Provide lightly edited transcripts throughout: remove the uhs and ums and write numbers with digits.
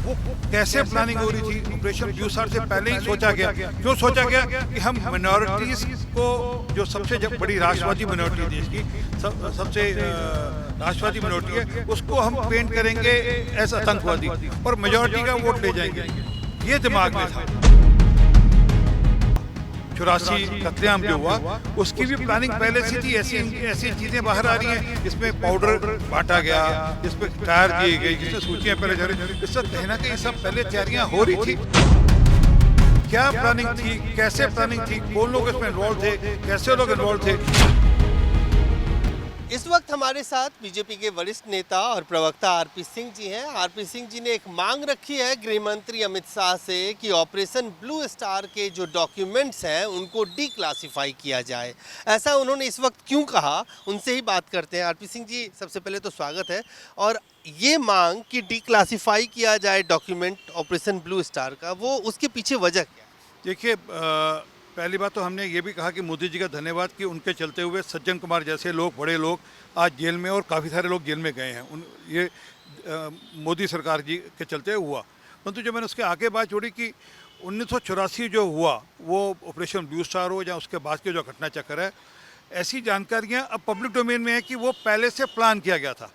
वो कैसे प्लानिंग हो रही थी। ऑपरेशन ब्लू स्टार से पहले ही सोचा गया। क्यों सोचा गया कि हम मिनॉरिटीज को, जो सबसे बड़ी राष्ट्रवादी मिनॉरिटी देश की सबसे राष्ट्रवादी मिनॉरिटी है, उसको हम पेंट करेंगे एज आतंकवादी और मेजॉरिटी का वोट ले जाएंगे। ये दिमाग में था। 84 कत्लेआम जो हुआ उसकी भी प्लानिंग पहले से थी। ऐसी चीजें बाहर आ रही हैं जिसमें पाउडर बांटा गया, जिसमें टायर दिए गए, जिसमें सूचियां पहले जा रही, इस सब कहीं ना कहीं सब पहले तैयारियां हो रही थी। क्या प्लानिंग थी, कैसे प्लानिंग थी, कौन लोग इसमें इन्वॉल्व थे, कैसे लोग इन्वॉल्व थे। इस वक्त हमारे साथ बीजेपी के वरिष्ठ नेता और प्रवक्ता आरपी सिंह जी हैं। आरपी सिंह जी ने एक मांग रखी है गृह मंत्री अमित शाह से कि ऑपरेशन ब्लू स्टार के जो डॉक्यूमेंट्स हैं उनको डीक्लासिफाई किया जाए। ऐसा उन्होंने इस वक्त क्यों कहा, उनसे ही बात करते हैं। आरपी सिंह जी, सबसे पहले तो स्वागत है। और ये मांग कि डीक्लासिफाई किया जाए डॉक्यूमेंट ऑपरेशन ब्लू स्टार का, वो उसके पीछे वजह क्या है? देखिए, पहली बात तो हमने ये भी कहा कि मोदी जी का धन्यवाद कि उनके चलते हुए सज्जन कुमार जैसे लोग, बड़े लोग आज जेल में, और काफ़ी सारे लोग जेल में गए हैं। ये मोदी सरकार जी के चलते हुआ। परंतु जो मैंने उसके आगे बात जोड़ी कि 1984 जो हुआ वो ऑपरेशन ब्लू स्टार हो या उसके बाद के जो घटना चक्र है, ऐसी जानकारियाँ अब पब्लिक डोमेन में है कि वो पहले से प्लान किया गया था।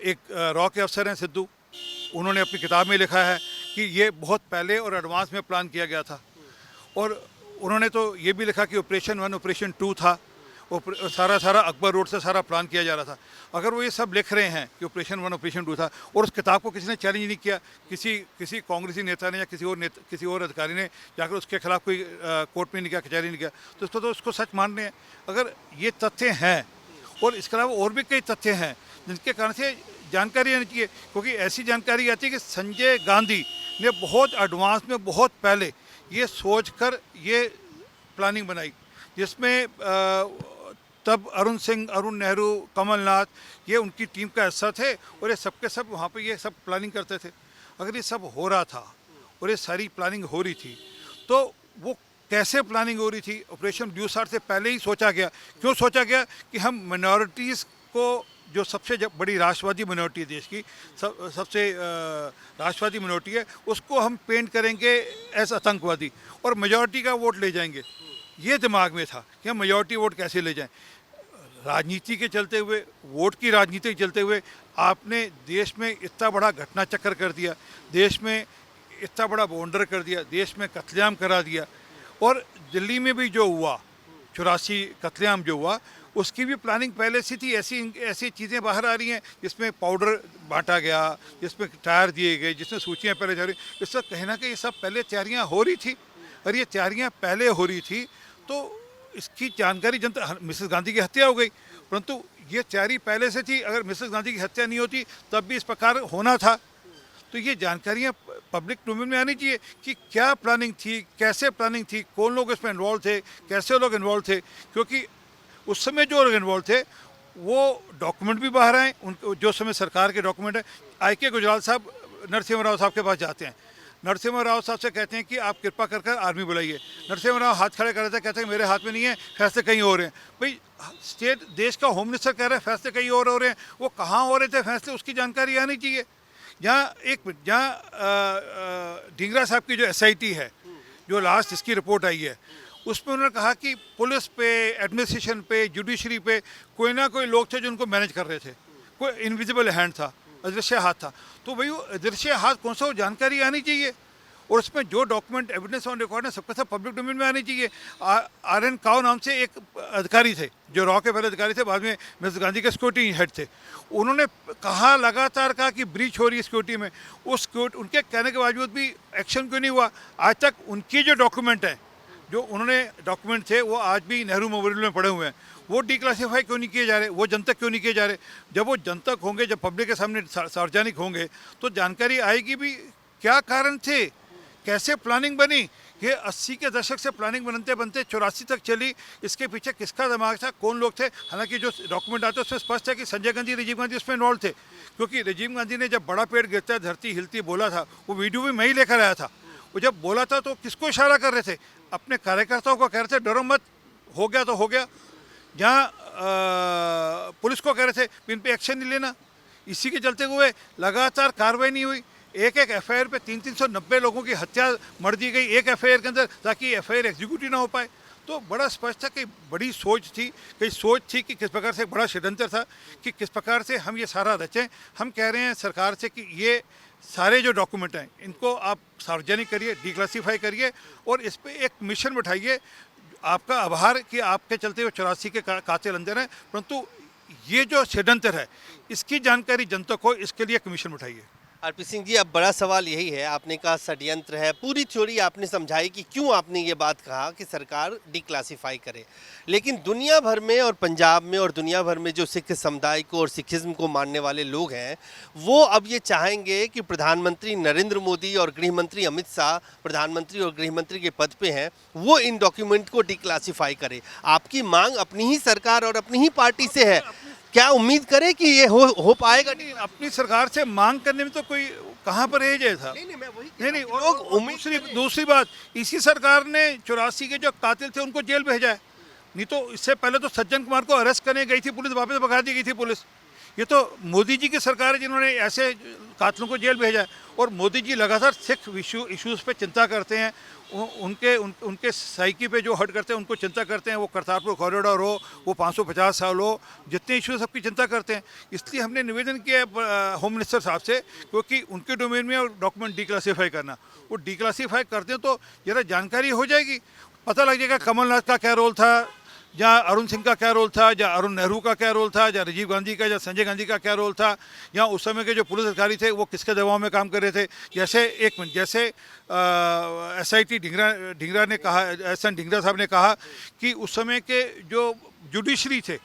एक रॉ के अफसर हैं सिद्धू, उन्होंने अपनी किताब में लिखा है कि ये बहुत पहले और एडवांस में प्लान किया गया था। और उन्होंने तो ये भी लिखा कि ऑपरेशन 1 ऑपरेशन 2 था, सारा अकबर रोड से सारा प्लान किया जा रहा था। अगर वो ये सब लिख रहे हैं कि ऑपरेशन 1 ऑपरेशन 2 था और उस किताब को किसी ने चैलेंज नहीं किया, किसी कांग्रेसी नेता ने या किसी और अधिकारी ने जाकर उसके खिलाफ कोई कोर्ट में नहीं किया, कचहरी नहीं किया, तो उसको सच मानने हैं। अगर ये तथ्य हैं और इसके अलावा और भी कई तथ्य हैं जिनके कारण से जानकारी आनी चाहिए, क्योंकि ऐसी जानकारी आती है कि संजय गांधी ने बहुत एडवांस में, बहुत पहले ये सोचकर ये प्लानिंग बनाई, जिसमें तब अरुण सिंह, अरुण नेहरू, कमलनाथ, ये उनकी टीम का हिस्सा थे और ये सब के सब वहाँ पे ये सब प्लानिंग करते थे। अगर ये सब हो रहा था और ये सारी प्लानिंग हो रही थी, तो वो कैसे प्लानिंग हो रही थी। ऑपरेशन ब्लू स्टार से पहले ही सोचा गया। क्यों सोचा गया कि हम मिनॉरिटीज़ को, जो सबसे बड़ी राष्ट्रवादी मिनॉरिटी देश की सबसे राष्ट्रवादी मिनॉरिटी है, उसको हम पेंट करेंगे एज आतंकवादी और मेजॉरिटी का वोट ले जाएंगे। ये दिमाग में था कि हम मेजॉरिटी वोट कैसे ले जाएं। राजनीति के चलते हुए, वोट की राजनीति के चलते हुए आपने देश में इतना बड़ा घटना चक्कर कर दिया, देश में इतना बड़ा बॉर्डर कर दिया, देश में कत्लेआम करा दिया। और दिल्ली में भी जो हुआ 84 कत्लेआम जो हुआ, उसकी भी प्लानिंग पहले से थी। ऐसी चीज़ें बाहर आ रही हैं जिसमें पाउडर बांटा गया, जिसमें टायर दिए गए, जिसमें सूचियां पहले जा रही, इससे कहीं ना कहीं सब पहले तैयारियां हो रही थी। और ये तैयारियां पहले हो रही थी तो इसकी जानकारी जनता, मिसेस गांधी की हत्या हो गई, परंतु ये तैयारी पहले से थी। अगर मिसेस गांधी की हत्या नहीं होती तब भी इस प्रकार होना था। तो ये जानकारियाँ पब्लिक डोमेन में आनी चाहिए कि क्या प्लानिंग थी, कैसे प्लानिंग थी, कौन लोग इसमें इन्वॉल्व थे, कैसे लोग इन्वॉल्व थे। क्योंकि उस समय जो लोग इन्वॉल्व थे वो डॉक्यूमेंट भी बाहर आए, उन जो समय सरकार के डॉक्यूमेंट है। आई.के. गुजराल साहब नरसिम्हा राव साहब के पास जाते हैं, नरसिम्हा राव साहब से कहते हैं कि आप कृपा कर आर्मी बुलाइए। नरसिम्हा राव हाथ खड़े कर देते हैं, कहते हैं मेरे हाथ में नहीं है, फैसले कहीं और हैं। भाई, स्टेट, देश का होम मिनिस्टर कह रहे हैं फैसले कहीं और हो रहे हैं, वो कहाँ हो रहे थे फैसले, उसकी जानकारी आनी चाहिए। जहाँ ढींगरा साहब की जो SIT है, जो लास्ट इसकी रिपोर्ट आई है, उसमें उन्होंने कहा कि पुलिस पे, एडमिनिस्ट्रेशन पे, जुडिशरी पे कोई ना कोई लोग थे जो उनको मैनेज कर रहे थे। कोई इनविजिबल हैंड था, अदृश्य हाथ था। तो भाई वो अदृश्य हाथ कौन सा, वो जानकारी आनी चाहिए। और उसमें जो डॉक्यूमेंट, एविडेंस ऑन रिकॉर्ड है, सबका सब पब्लिक डोमेन में आनी चाहिए। RN काउ नाम से एक अधिकारी थे, जो रॉ के पहले अधिकारी थे, बाद में मिसेस गांधी के सिक्योरिटी हेड थे। उन्होंने कहा, लगातार कहा कि ब्रीच हो रही है सिक्योरिटी में। उस उनके कहने के बावजूद भी एक्शन क्यों नहीं हुआ। आज तक उनकी जो डॉक्यूमेंट है, जो उन्होंने डॉक्यूमेंट थे, वो आज भी नेहरू मेमोरियल में पड़े हुए हैं। वो डिक्लासिफाई क्यों नहीं किए जा रहे, वो जन तक क्यों नहीं किए जा रहे। जब वो जन तक होंगे, जब पब्लिक के सामने सार्वजनिक होंगे, तो जानकारी आएगी भी क्या कारण थे, कैसे प्लानिंग बनी। ये 80 के दशक से प्लानिंग बनते बनते 84 तक चली। इसके पीछे किसका दिमाग था, कौन लोग थे। हालांकि जो डॉक्यूमेंट आते हैं उसमें स्पष्ट है कि संजय गांधी, राजीव गांधी उसमें इन्वॉल्व थे। क्योंकि राजीव गांधी ने जब बड़ा पेड़ गिरता है धरती हिलती बोला था, वो वीडियो भी मैं ही लेकर आया था। वो जब बोला था तो किसको इशारा कर रहे थे, अपने कार्यकर्ताओं को कह रहे थे डरो मत, हो गया तो हो गया। जहाँ पुलिस को कह रहे थे इन पे एक्शन नहीं लेना। इसी के चलते हुए लगातार कार्रवाई नहीं हुई। एक एक एफआईआर पे 390 लोगों की हत्या मर दी गई एक एफआईआर के अंदर, ताकि एफआईआर एग्जीक्यूट ना हो पाए। तो बड़ा स्पष्ट था कि बड़ी सोच थी, कि किस प्रकार से बड़ा षड्यंत्र था कि किस प्रकार से हम ये सारा रचें। हम कह रहे हैं सरकार से कि ये सारे जो डॉक्यूमेंट हैं इनको आप सार्वजनिक करिए, डिक्लासीफाई करिए और इस पे एक मिशन बिठाइए। आपका आभार कि आपके चलते हुए 84 के कातिल अंदर हैं, परंतु ये जो षड्यंत्र है इसकी जानकारी जनता को, इसके लिए कमीशन उठाइए। आरपी सिंह जी, अब बड़ा सवाल यही है, आपने कहा षड्यंत्र है, पूरी थ्योरी आपने समझाई कि क्यों आपने ये बात कहा कि सरकार डिक्लासिफाई करे, लेकिन दुनिया भर में और पंजाब में और दुनिया भर में जो सिख समुदाय को और सिखिज्म को मानने वाले लोग हैं, वो अब ये चाहेंगे कि प्रधानमंत्री नरेंद्र मोदी और गृह मंत्री अमित शाह प्रधानमंत्री और गृह मंत्री के पद पे हैं, वो इन डॉक्यूमेंट को डिक्लासिफाई करे। आपकी मांग अपनी ही सरकार और अपनी ही पार्टी से है, क्या उम्मीद करें कि ये हो पाएगा? नहीं, अपनी सरकार से मांग करने में तो कोई कहाँ पर एज है साहब। नहीं, मैं वही नहीं, और दूसरी बात, इसी सरकार ने 84 के जो कातिल थे उनको जेल भेजा है। नहीं तो इससे पहले तो सज्जन कुमार को अरेस्ट करने गई थी पुलिस, वापस भगा दी गई थी पुलिस। ये तो मोदी जी की सरकार है जिन्होंने ऐसे कातिलों को जेल भेजा है। और मोदी जी लगातार सिख इश्यूज पे चिंता करते हैं, उनके साइकी पे जो हट करते हैं उनको चिंता करते हैं। वो करतारपुर कॉरिडोर हो, वो 550 साल हो, जितने इश्यूज सबकी चिंता करते हैं। इसलिए हमने निवेदन किया है होम मिनिस्टर साहब से, क्योंकि उनके डोमेन में डॉक्यूमेंट डिक्लासीफाई करना, वो डिक्लासीफाई करते हैं तो जरा जानकारी हो जाएगी, पता लग जाएगा कमलनाथ का क्या रोल था, जहाँ अरुण सिंह का क्या रोल था, जहाँ अरुण नेहरू का क्या रोल था, जहाँ राजीव गांधी का, जहाँ संजय गांधी का क्या रोल था, यहाँ उस समय के जो पुलिस अधिकारी थे वो किसके दबाव में काम कर रहे थे। जैसे SIT ढींगरा ने कहा, SN ढींगरा साहब ने कहा कि उस समय के जो जुडिशरी थे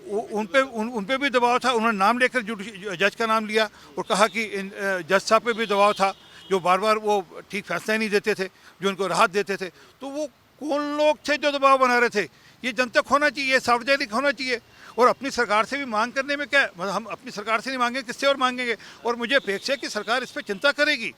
उन पे भी दबाव था। उन्होंने नाम लेकर जज का नाम लिया और कहा कि जज साहब पे भी दबाव था, जो बार बार वो ठीक फैसला नहीं देते थे, जो उनको राहत देते थे। तो वो कौन लोग थे जो दबाव बना रहे थे? ये जनतक होना चाहिए, सार्वजनिक होना चाहिए। और अपनी सरकार से भी मांग करने में क्या, मतलब हम अपनी सरकार से नहीं मांगेंगे, किससे और मांगेंगे? और मुझे अपेक्षा है कि सरकार इस पर चिंता करेगी।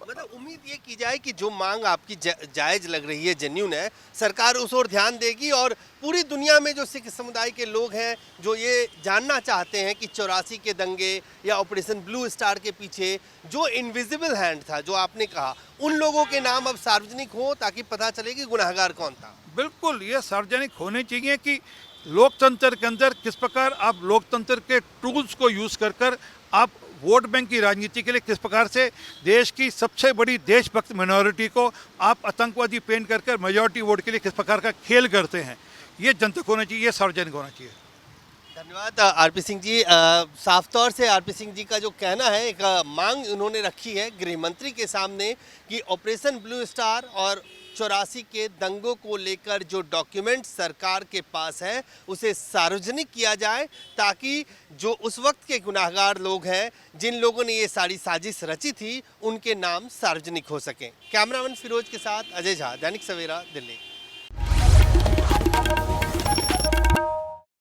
मतलब उम्मीद ये की जाए कि जो मांग आपकी जायज लग रही है, जेन्युइन है, सरकार उस ओर ध्यान देगी और पूरी दुनिया में जो सिख समुदाय के लोग हैं जो ये जानना चाहते हैं कि 84 के दंगे या ऑपरेशन ब्लू स्टार के पीछे जो इनविजिबल हैंड था, जो आपने कहा, उन लोगों के नाम अब सार्वजनिक हो ताकि पता चले कि गुनहगार कौन था। बिल्कुल, ये सार्वजनिक होने चाहिए कि लोकतंत्र के अंदर किस प्रकार आप लोकतंत्र के टूल्स को यूज़ कर आप वोट बैंक की राजनीति के लिए किस प्रकार से देश की सबसे बड़ी देशभक्त मिनॉरिटी को आप आतंकवादी पेंट कर मेजॉरिटी वोट के लिए किस प्रकार का खेल करते हैं। ये जनतक होना चाहिए, ये सार्वजनिक होना चाहिए। धन्यवाद आरपी सिंह जी। साफ तौर से आरपी सिंह जी का जो कहना है, एक मांग उन्होंने रखी है गृह मंत्री के सामने कि ऑपरेशन ब्लू स्टार और 84 के दंगों को लेकर जो डॉक्यूमेंट सरकार के पास है उसे सार्वजनिक किया जाए, ताकि जो उस वक्त के गुनाहगार लोग हैं, जिन लोगों ने ये सारी साजिश रची थी, उनके नाम सार्वजनिक हो सकें। कैमरामैन फिरोज के साथ अजय झा, दैनिक सवेरा, दिल्ली।